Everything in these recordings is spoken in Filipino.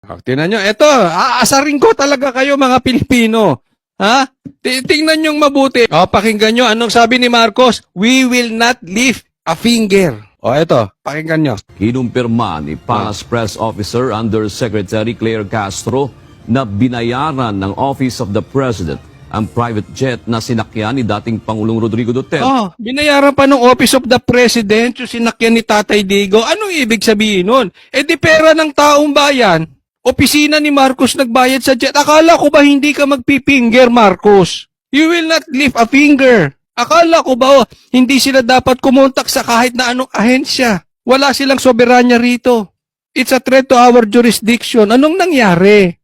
Tingnan nyo, eto, aasarin ko talaga kayo mga Pilipino. Ha? Tingnan nyo mabuti. Pakinggan nyo, anong sabi ni Marcos? We will not lift a finger. Eto, pakinggan nyo. Kinumpirma ni Palace Press Officer Undersecretary Claire Castro na binayaran ng Office of the President ang private jet na sinakyan ni dating Pangulong Rodrigo Duterte. Binayaran pa ng Office of the President yung sinakyan ni Tatay Digo. Anong ibig sabihin nun? Di pera ng taong bayan. Opisina ni Marcos nagbayad sa jet. Akala ko ba hindi ka magpipinger, Marcos? You will not lift a finger. Akala ko ba hindi sila dapat kumontak sa kahit na anong ahensya? Wala silang soberanya rito. It's a threat to our jurisdiction. Anong nangyari?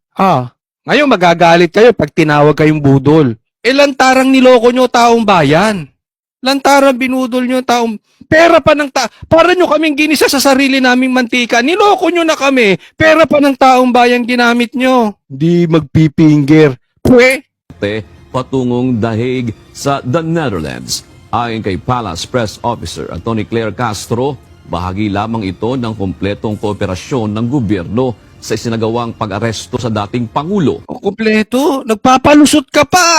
Ngayon magagalit kayo pag tinawag kayong budol. Lantarang niloko nyo taong bayan. Lantarang binudol nyo taong... Pera pa ng para nyo kaming ginisa sa sarili naming mantika. Niloko nyo na kami. Pera pa ng taong bayan ginamit nyo. Di magpipinger. Patungong The Hague sa The Netherlands. Ayon kay Palace Press Officer Atty. Claire Castro, bahagi lamang ito ng kumpletong kooperasyon ng gobyerno sa isinagawang pag-aresto sa dating Pangulo. Kumpleto? Nagpapalusot ka pa!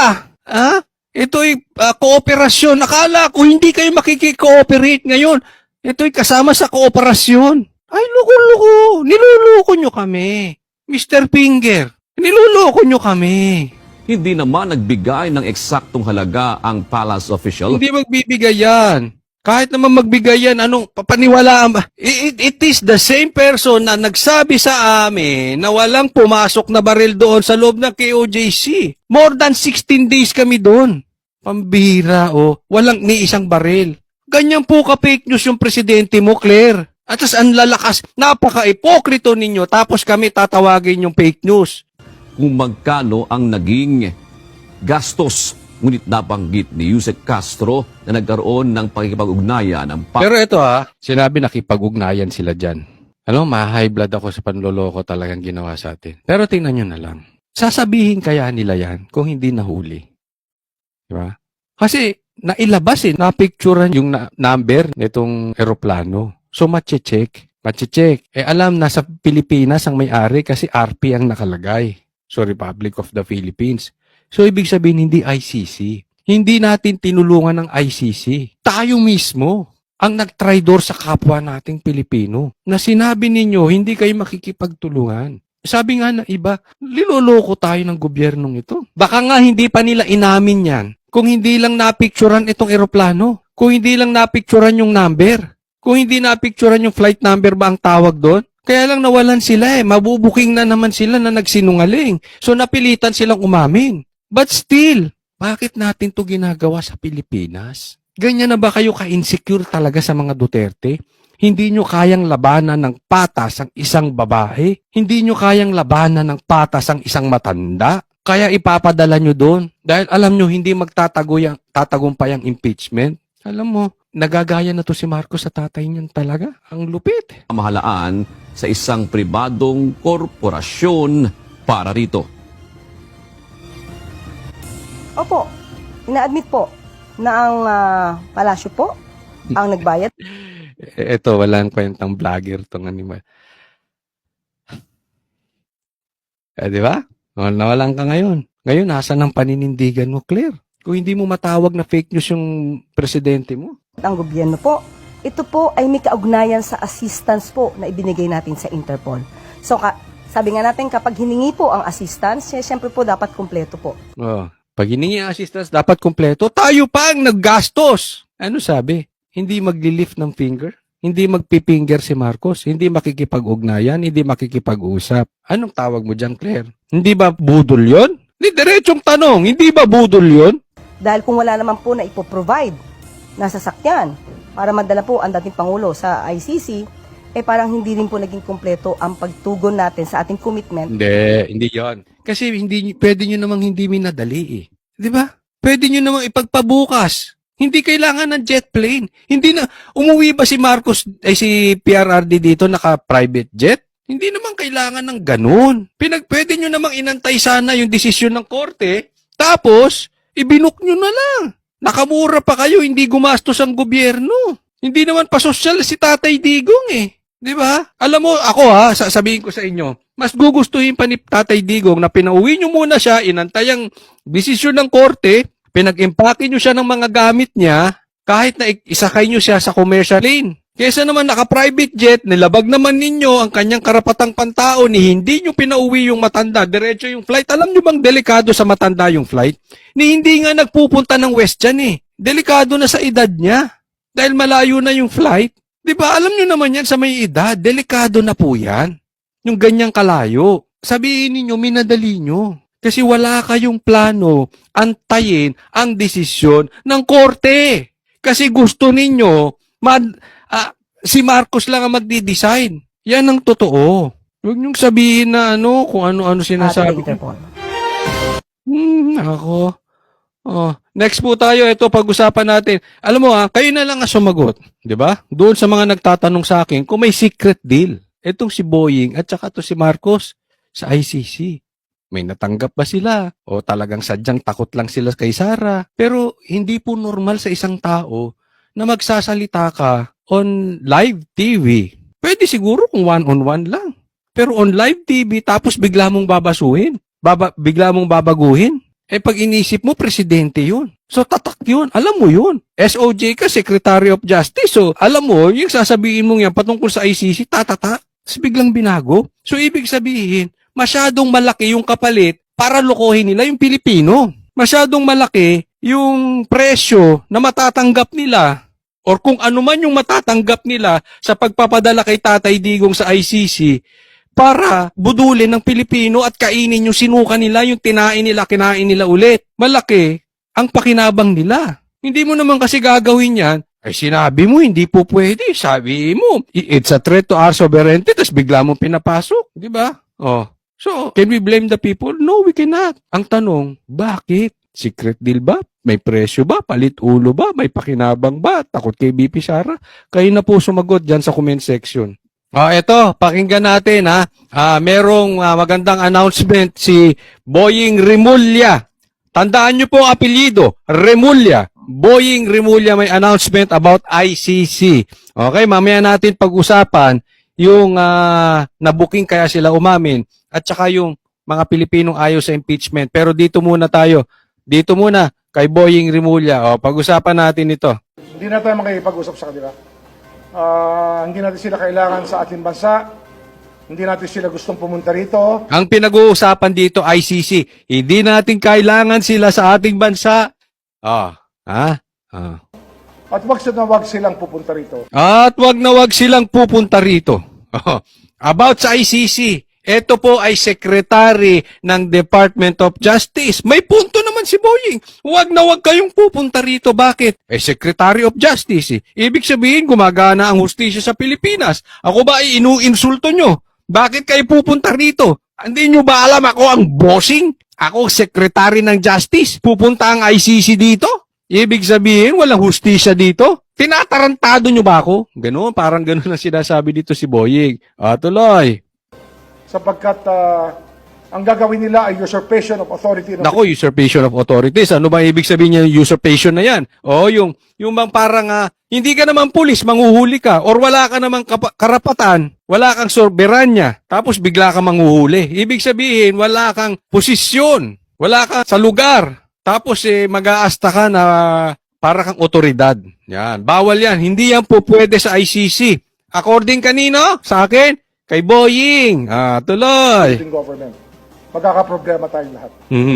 Ito'y kooperasyon. Akala ko hindi kayo makikikooperate ngayon. Ito'y kasama sa kooperasyon. Ay, loko-loko. Niluloko nyo kami. Mr. Finger, niluloko nyo kami. Hindi naman nagbigay ng eksaktong halaga ang Palace official. Hindi magbibigay yan. Kahit naman magbigay yan, anong papaniwalaan ba? It is the same person na nagsabi sa amin na walang pumasok na baril doon sa loob ng KOJC. More than 16 days kami doon. Pambira, walang ni isang baril. Ganyan po ka-fake news yung presidente mo, Claire. At ang lalakas, napaka-ipokrito ninyo, tapos kami tatawagin yung fake news. Kung magkano ang naging gastos. Ngunit nabanggit ni Yusek Castro na nagkaroon ng pakikipag-ugnayan ng Pero ito sinabi nakipag-ugnayan sila dyan. Ma-high blood ako sa panloloko talagang ginawa sa atin. Pero tingnan nyo na lang. Sasabihin kaya nila yan kung hindi nahuli. Diba? Kasi nailabas napicturean yung number nitong eroplano. So mache-check. Alam na sa Pilipinas ang may-ari kasi RP ang nakalagay. So Republic of the Philippines. So, ibig sabihin, hindi ICC. Hindi natin tinulungan ng ICC. Tayo mismo ang nagtraidor sa kapwa nating Pilipino. Na sinabi ninyo, hindi kayo makikipagtulungan. Sabi nga na iba, niloloko tayo ng gobyernong ito. Baka nga hindi pa nila inamin yan. Kung hindi lang napicturan itong eroplano. Kung hindi lang napicturan yung number. Kung hindi napicturan yung flight number ba ang tawag doon. Kaya lang nawalan sila Mabubuking na naman sila na nagsinungaling. So, napilitan silang umamin. But still, bakit natin to ginagawa sa Pilipinas? Ganyan na ba kayo ka-insecure talaga sa mga Duterte? Hindi nyo kayang labanan ng patas ang isang babae? Hindi nyo kayang labanan ng patas ang isang matanda? Kaya ipapadala nyo doon? Dahil alam nyo, hindi tatagumpay ang impeachment. Alam mo, nagagaya na to si Marcos sa tatay niyan talaga. Ang lupit. Pamahalaan sa isang pribadong korporasyon para rito. Opo, ina-admit po na ang palasyo po ang nagbayad. Ito, walang kwentang vlogger tong animal. Di ba? Nawalan ka ngayon. Ngayon, nasa ng paninindigan mo, Claire? Kung hindi mo matawag na fake news yung presidente mo. Ang gobyerno po, ito po ay may kaugnayan sa assistance po na ibinigay natin sa Interpol. So, sabi nga natin, kapag hiningi po ang assistance, siyempre po dapat kumpleto po. Pag hiningi ang assistance, dapat kumpleto. Tayo pa ang naggastos. Ano sabi? Hindi magli-lift ng finger? Hindi magpipinger si Marcos? Hindi makikipag-ugnayan? Hindi makikipag-usap? Anong tawag mo dyan, Claire? Hindi ba budol yun? Hindi, diretsong tanong. Hindi ba budol yun? Dahil kung wala naman po na ipoprovide na sasakyan para madala po ang dating Pangulo sa ICC, parang hindi rin po naging kumpleto ang pagtugon natin sa ating commitment. Hindi yon. Kasi pwede nyo namang hindi minadali Di ba? Pwede nyo namang ipagpabukas. Hindi kailangan ng jet plane. Hindi na, umuwi ba si Marcos, si PRRD dito naka-private jet? Hindi naman kailangan ng ganun. Pwede nyo namang inantay sana yung desisyon ng korte, tapos, ibinuk nyo na lang. Nakamura pa kayo, hindi gumastos ang gobyerno. Hindi naman pasosyal si Tatay Digong Di ba? Alam mo, ako sasabihin ko sa inyo, Mas gugustuhin pa ni Tatay Digong na pinauwi nyo muna siya, inantay ang desisyon ng korte, pinag-impake nyo siya ng mga gamit niya, kahit na isakay nyo siya sa commercial lane. Kesa naman naka-private jet, nilabag naman ninyo ang kanyang karapatang pantao ni hindi nyo pinauwi yung matanda, diretso yung flight. Alam nyo bang delikado sa matanda yung flight? Ni hindi nga nagpupunta ng West yan eh. Delikado na sa edad niya. Dahil malayo na yung flight. Di ba? Alam nyo naman yan sa may edad. Delikado na po yan. Yung ganyang kalayo. Sabihin ninyo, minadali nyo. Kasi wala kayong plano antayin ang desisyon ng korte. Kasi gusto ninyo, si Marcos lang ang magdi-design. Yan ang totoo. Huwag niyong sabihin na kung ano-ano sinasabi. Ako. Next po tayo, ito pag-usapan natin. Alam mo kayo na lang ang sumagot. Di ba? Doon sa mga nagtatanong sa akin kung may secret deal. Itong si Boying at saka to si Marcos sa ICC. May natanggap ba sila? O talagang sadyang takot lang sila kay Sara? Pero hindi po normal sa isang tao na magsasalita ka on live TV. Pwede siguro kung one-on-one lang. Pero on live TV tapos bigla mong babasuhin. Bigla mong babaguhin. Pag inisip mo, presidente yun. So, tatak yun. Alam mo yun. SOJ ka, Secretary of Justice. So, alam mo, yung sasabihin mong yan patungkol sa ICC, tatata. Tapos biglang binago. So, ibig sabihin, masyadong malaki yung kapalit para lokohin nila yung Pilipino. Masyadong malaki yung presyo na matatanggap nila or kung ano man yung matatanggap nila sa pagpapadala kay Tatay Digong sa ICC para budulin ng Pilipino at kainin yung sinuka nila, yung kinain nila ulit. Malaki ang pakinabang nila. Hindi mo naman kasi gagawin yan. Ay sinabi mo, hindi po pwede. Sabi mo, it's a threat to our sovereignty, tapos bigla mo pinapasok. Di ba? So, can we blame the people? No, we cannot. Ang tanong, bakit? Secret deal ba? May presyo ba? Palit ulo ba? May pakinabang ba? Takot kay BP Sara? Kayo na po sumagot dyan sa comment section. Eto, pakinggan natin merong magandang announcement si Boying Rimulya. Tandaan nyo po ang apelyido, Rimulya. Boying Rimulya may announcement about ICC. Okay, mamaya natin pag-usapan yung nabuking kaya sila umamin at saka yung mga Pilipinong ayaw sa impeachment. Pero dito muna tayo. Dito muna kay Boying Rimulya. Pag-usapan natin ito. Hindi na tayo makikipag-usap sa kanila. Hindi natin sila kailangan sa ating bansa. Hindi natin sila gustong pumunta rito. Ang pinag-uusapan dito, ICC. Hindi natin kailangan sila sa ating bansa. At wag silang pupunta rito. At wag na wag silang pupunta rito. About sa ICC, ito po ay Secretary ng Department of Justice. May punto naman si Boying. Wag na wag kayong pupunta rito. Bakit? Secretary of Justice. Ibig sabihin, gumagana ang hustisya sa Pilipinas. Ako ba ay inuinsulto nyo? Bakit kayo pupunta rito? Hindi nyo ba alam ako ang bossing? Ako, Secretary ng Justice. Pupunta ang ICC dito? Ibig sabihin, walang hustisya dito? Tinatarantado nyo ba ako? Ganun, parang ganun ang sinasabi dito si Boying. Tuloy. Sapagkat ang gagawin nila ay usurpation of authority. Nako, usurpation of authorities. Ano ba ibig sabihin niya yung usurpation na yan? Yung bang parang hindi ka naman pulis, manghuhuli ka, or wala ka namang karapatan, wala kang soberanya, tapos bigla ka manghuhuli. Ibig sabihin, wala kang posisyon, wala kang sa lugar, tapos mag-aasta ka na para kang otoridad. Yan, bawal yan. Hindi yan po pwede sa ICC. According kanino? Sa akin? Kay Boying. Tuloy. Government. Magkakaproblema tayong lahat.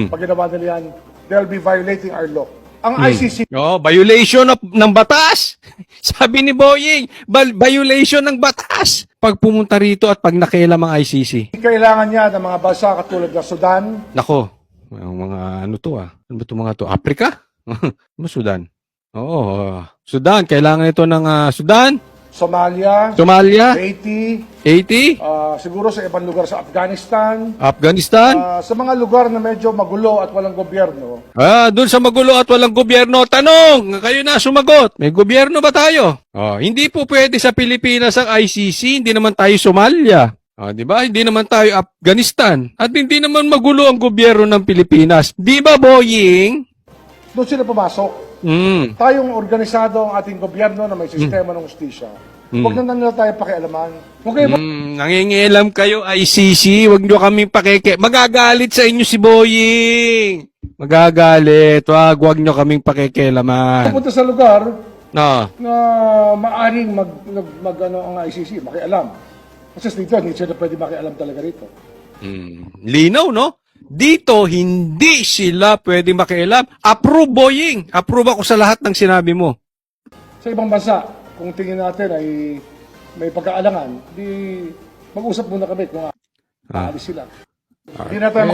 Pag ginawa nila yan, they'll be violating our law. Ang ICC... violation ng batas. Sabi ni Boying, violation ng batas. Pag pumunta rito at pag nakialam ang ICC. Kailangan niya ng mga bansa katulad ng Sudan. Nako, ang mga ano to Ano ba itong mga to? Africa? Ano Sudan? Sudan. Kailangan ito ng Sudan. Somalia. Haiti. Siguro sa ibang lugar sa Afghanistan. Sa mga lugar na medyo magulo at walang gobyerno. Doon sa magulo at walang gobyerno, tanong, kayo na sumagot. May gobyerno ba tayo? Hindi po pwede sa Pilipinas ang ICC, hindi naman tayo Somalia. Di ba? Hindi naman tayo Afghanistan. At hindi naman magulo ang gobyerno ng Pilipinas. Di ba, Boying? Doon sila pumasok. Tayong organisado ang ating gobyerno na may sistema ng hustisya. Huwag na nila tayo pakialaman. Huwag kayo Nangingialam kayo, ICC. Huwag nyo kaming Magagalit sa inyo si Boying. Magagalit. Huwag nyo kaming pakikialaman. pupunta sa lugar No. na maaring ang ICC, makialam. Kasi dito, hindi sila pwede makialam talaga rito. Linaw, no? Dito, hindi sila pwede makialam. Approve, Boying. Approve ako sa lahat ng sinabi mo. Sa ibang bansa, kung tingin natin ay may pagkaalangan, di mag-usap muna kami kung aalis sila. Hindi na tayo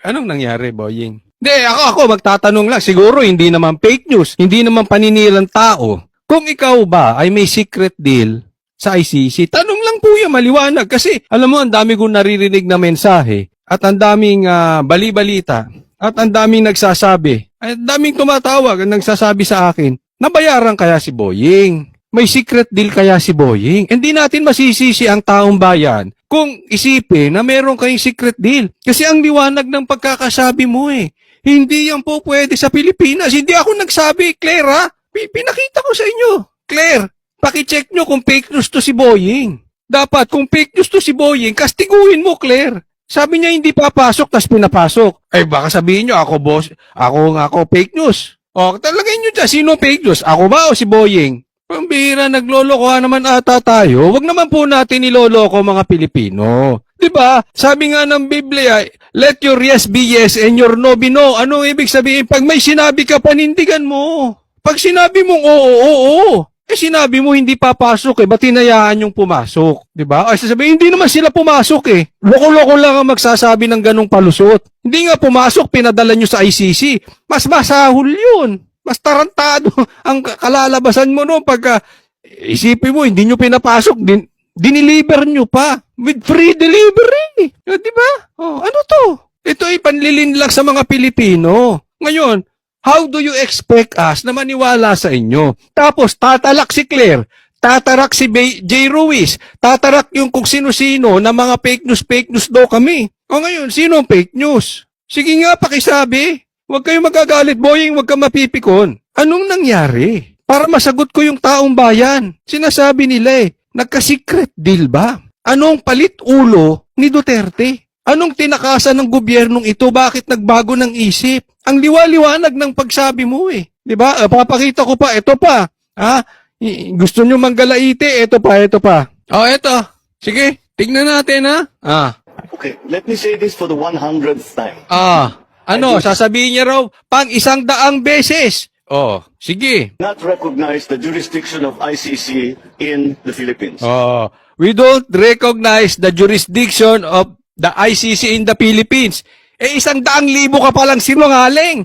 Anong nangyari, Boying? Hindi, ako magtatanong lang. Siguro hindi naman fake news, hindi naman paninilang tao. Kung ikaw ba ay may secret deal sa ICC, tanong lang po yan, maliwanag. Kasi, alam mo, ang dami kong naririnig na mensahe at ang daming bali-balita at ang daming nagsasabi. At ang daming tumatawag at nagsasabi sa akin, nabayaran kaya si Boying? May secret deal kaya si Boying? Hindi natin masisisi ang taong bayan kung isipin na meron kayong secret deal. Kasi ang liwanag ng pagkakasabi mo hindi yan po pwede sa Pilipinas. Hindi ako nagsabi, Claire ha? Pinakita ko sa inyo. Claire, pakicheck nyo kung fake news to si Boying. Dapat kung fake news to si Boying, kastiguin mo, Claire. Sabi niya hindi papasok, tas pinapasok. Ay baka sabihin nyo, ako boss, ako fake news. O, talagay nyo dyan, sino fake news? Ako ba o si Boying? Pambira, naglolokohan naman ata tayo. Huwag naman po natin niloloko mga Pilipino. Diba? Sabi nga ng Biblia, let your yes be yes and your no be no. Ano ibig sabihin? Pag may sinabi ka, panindigan mo. Pag sinabi mong oo. Sinabi mo hindi papasok ba't hinayaan yung pumasok? Diba? Ay sasabihin, hindi naman sila pumasok Loko-loko lang ang magsasabi ng ganong palusot. Hindi nga pumasok, pinadala nyo sa ICC. Mas masahol yun. Mas tarantado ang kalalabasan mo no pagka isipin mo, hindi nyo pinapasok, diniliver nyo pa with free delivery. Di ba? Ano to? Ito ay panlilin lang sa mga Pilipino. Ngayon, how do you expect us na maniwala sa inyo? Tapos, tatalak si Claire, tatarak si J. Ruiz, tatarak yung kung sino-sino na mga fake news daw kami. O ngayon, sino ang fake news? Sige nga, pakisabi. Huwag kayong magagalit, Boying, huwag kang mapipikon. Anong nangyari? Para masagot ko yung taong bayan. Sinasabi nila nagka-secret deal ba? Anong palit ulo ni Duterte? Anong tinakasan ng gobyernong ito? Bakit nagbago ng isip? Ang liwa-liwanag ng pagsabi mo Diba? Papakita ko pa, ito pa. Gusto nyo manggalaite, ito pa. Ito. Sige, tignan natin Okay, let me say this for the 100th time. Ano, sasabihin niya raw, pang 100 beses. Sige. Not recognize the jurisdiction of ICC in the Philippines. We don't recognize the jurisdiction of the ICC in the Philippines. 100,000 ka palang sinungaling.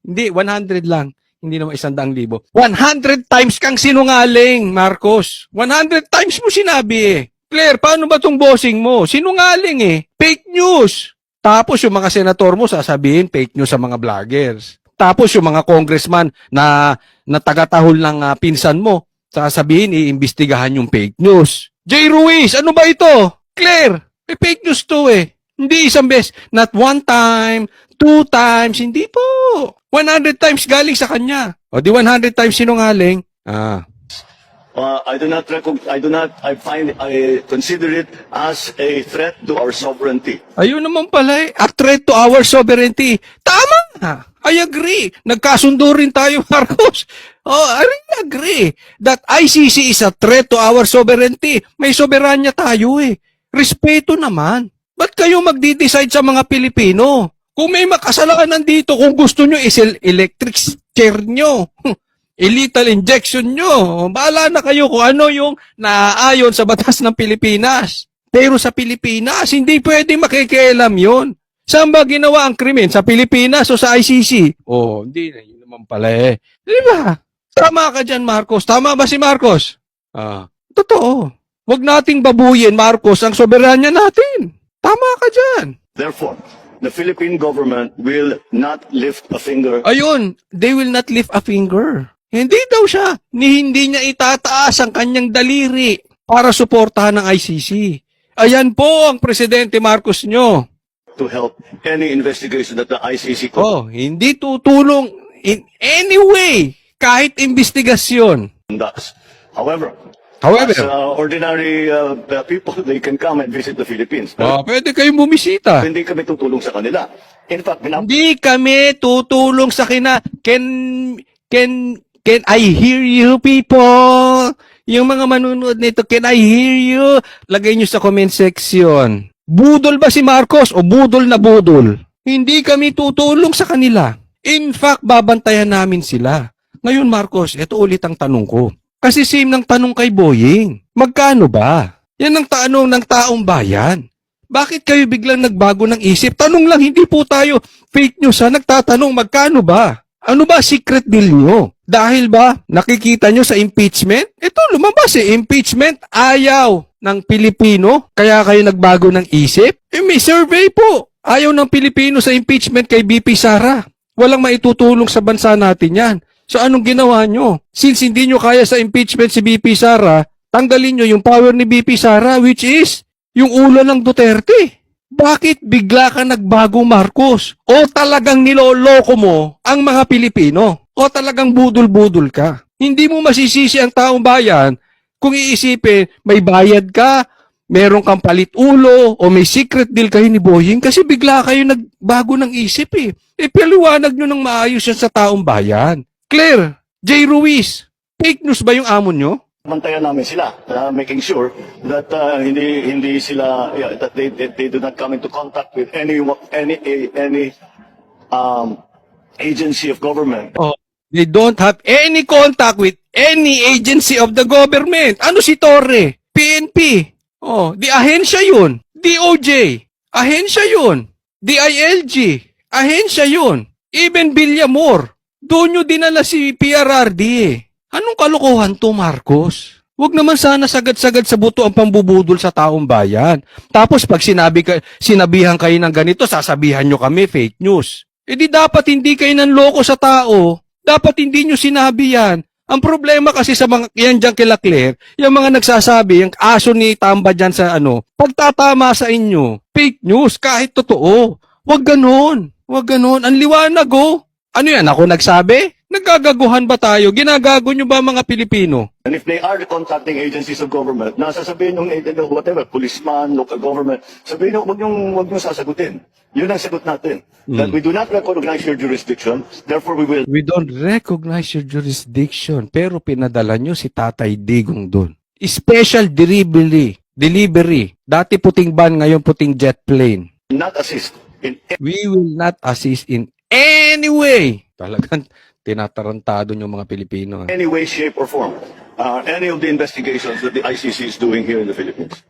Hindi, 100 lang. Hindi naman 100,000. 100 times kang sinungaling, Marcos. 100 times mo sinabi Claire, paano ba tong bossing mo? Sinungaling Fake news. Tapos yung mga senator mo sasabihin fake news sa mga vloggers. Tapos yung mga congressman na tagatahol ng pinsan mo, sasabihin iimbestigahan yung fake news. J. Ruiz, ano ba ito? Claire, fake news to Hindi isang beses. Not 1 time, 2 times, hindi po. 100 times galing sa kanya. O di 100 times sinungaling. I consider it as a threat to our sovereignty. Ayun naman pala a threat to our sovereignty. Tama! I agree. Nagkasundo rin tayo, Marcos. I really agree that ICC is a threat to our sovereignty. May soberanya tayo Respeto naman. Ba't kayo magdi-decide sa mga Pilipino? Kung may makasalanan dito, kung gusto nyo, electric chair nyo. Lethal injection nyo. Bahala na kayo kung ano yung naaayon sa batas ng Pilipinas. Pero sa Pilipinas, hindi pwede makikialam yun. Saan ba ginawa ang krimen? Sa Pilipinas o sa ICC? Hindi na. Yun naman pala Di ba? Tama ka dyan, Marcos. Tama ba si Marcos? Totoo. Huwag nating babuyin, Marcos, ang soberanya natin. Tama ka dyan. Therefore, the Philippine government will not lift a finger. Ayun, they will not lift a finger. Hindi daw siya. Hindi niya itataas ang kanyang daliri para suportahan ng ICC. Ayan po ang Presidente Marcos nyo. To help any investigation that the ICC Hindi tutulong in any way kahit investigasyon. conducts. However, However, as ordinary people, they can come and visit the Philippines. pwede kayong bumisita. Hindi kami tutulong sa kanila. In fact, Hindi kami tutulong sa kina. Can I hear you, people? Yung mga manunood nito, can I hear you? Lagay nyo sa comment section. Budol ba si Marcos o budol na budol? Hindi kami tutulong sa kanila. In fact, babantayan namin sila. Ngayon, Marcos, ito ulit ang tanong ko. Kasi same ng tanong kay Boying. Magkano ba? Yan ang tanong ng taong bayan. Bakit kayo biglang nagbago ng isip? Tanong lang, hindi po tayo fake news ha. Nagtatanong, magkano ba? Ano ba secret deal nyo? Dahil ba nakikita nyo sa impeachment? Ito, lumabas impeachment. Ayaw ng Pilipino. Kaya kayo nagbago ng isip? May survey po. Ayaw ng Pilipino sa impeachment kay BP Sara. Walang maitutulong sa bansa natin yan. So anong ginawa nyo? Since hindi nyo kaya sa impeachment si BP Sara, tanggalin nyo yung power ni BP Sara, which is yung ulo ng Duterte. Bakit bigla ka nagbago, Marcos? O talagang niloloko mo ang mga Pilipino? O talagang budol-budol ka? Hindi mo masisisi ang taong bayan kung iisipin may bayad ka, meron kang palit ulo, o may secret deal kayo ni Boying kasi bigla kayo nagbago ng isip eh. Paliwanag nyo ng maayos yan sa taong bayan. Claire, J. Ruiz, fake news ba yung amo nyo? bantayan namin sila, making sure that hindi sila that they do not come into contact with any agency of government. Oh, they don't have any contact with any agency of the government. Ano si Torre? PNP. Oh, di ahensya yun. DOJ. Ahensya yun. DILG. Ahensya yun. Even Villamor. Doon nyo dinala si PRRD eh. Anong kalokohan to, Marcos? Huwag naman sana sagad-sagad sa buto ang pambubudol sa taong bayan. Tapos pag sinabihan kayo ng ganito, sasabihan nyo kami fake news. E di dapat hindi kayo nanloko sa tao. Dapat hindi nyo sinabi yan. Ang problema kasi sa mga, yan dyan kila Claire, yung mga nagsasabi, yung aso ni Tamba dyan sa pagtatama sa inyo, fake news, kahit totoo. Huwag ganon. Huwag ganon. Ang liwanag oh. Ano yan? Ako nagsabi? Nagagaguhan ba tayo? Ginagago nyo ba mga Pilipino? And if they are contacting agencies of government, nasasabihin yung whatever, policeman, local government, sabihin nyo, huwag nyo sasagutin. Yun ang sagot natin. That we do not recognize your jurisdiction, therefore we will... We don't recognize your jurisdiction, pero pinadala nyo si Tatay Digong doon. Special delivery. Dati puting van, ngayon puting jet plane. not assist in We will not assist in any way. Talagang tinatarantado yung mga Pilipino. any way, shape, or form any of the investigations that the ICC is doing here in the Philippines.